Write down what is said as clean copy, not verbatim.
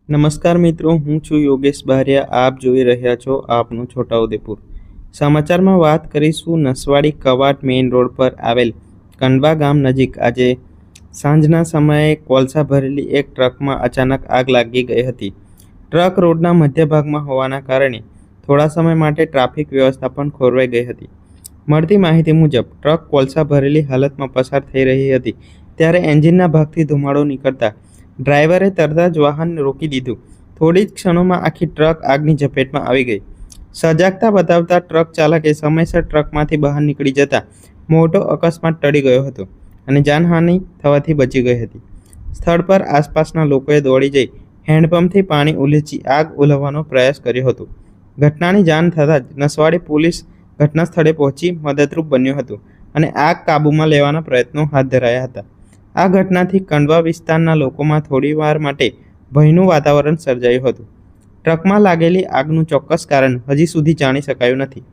નમસ્કાર મિત્રો, હું છું યોગેશ બારિયા. આપ જોઈ રહ્યા છો આપનું છોટાઉદેપુર. સમાચારમાં વાત કરીશું નસવાડી કવાટ મેઇન રોડ પર આવેલ કંડવા ગામ નજીક આજે સાંજના સમયે કોલસા ભરેલી એક ટ્રકમાં અચાનક આગ લાગી ગઈ હતી. ટ્રક રોડના મધ્ય ભાગમાં હોવાના કારણે થોડા સમય માટે ટ્રાફિક વ્યવસ્થા પણ ખોરવાઈ ગઈ હતી. મળતી માહિતી મુજબ ટ્રક કોલસા ભરેલી હાલતમાં પસાર થઈ રહી હતી ત્યારે એન્જિનના ભાગથી ધુમાડો નીકળતા ડ્રાઈવરે તરત જ વાહન રોકી દીધું. થોડી જ ક્ષણોમાં આખી ટ્રક આગની ઝપેટમાં આવી ગઈ. સજાગતા બતાવતા ટ્રક ચાલકે સમયસર ટ્રકમાંથી બહાર નીકળી જતા મોટો અકસ્માત ટળી ગયો હતો અને જાનહાનિ થવાથી બચી ગઈ હતી. સ્થળ પર આસપાસના લોકોએ દોડી જઈ હેન્ડપંપથી પાણી ઉલેચી આગ ઓલવવાનો પ્રયાસ કર્યો હતો. ઘટનાની જાણ થતાં જ નસવાડી પોલીસ ઘટના સ્થળે પહોંચી મદદરૂપ બન્યું હતું અને આગ કાબૂમાં લેવાના પ્રયત્નો હાથ ધરાયા હતા. આ ઘટનાથી કંડવા વિસ્તારના લોકોમાં થોડીવાર માટે ભયનું વાતાવરણ સર્જાયું હતું. ટ્રકમાં લાગેલી આગનું ચોક્કસ કારણ હજી સુધી જાણી શકાયું નથી.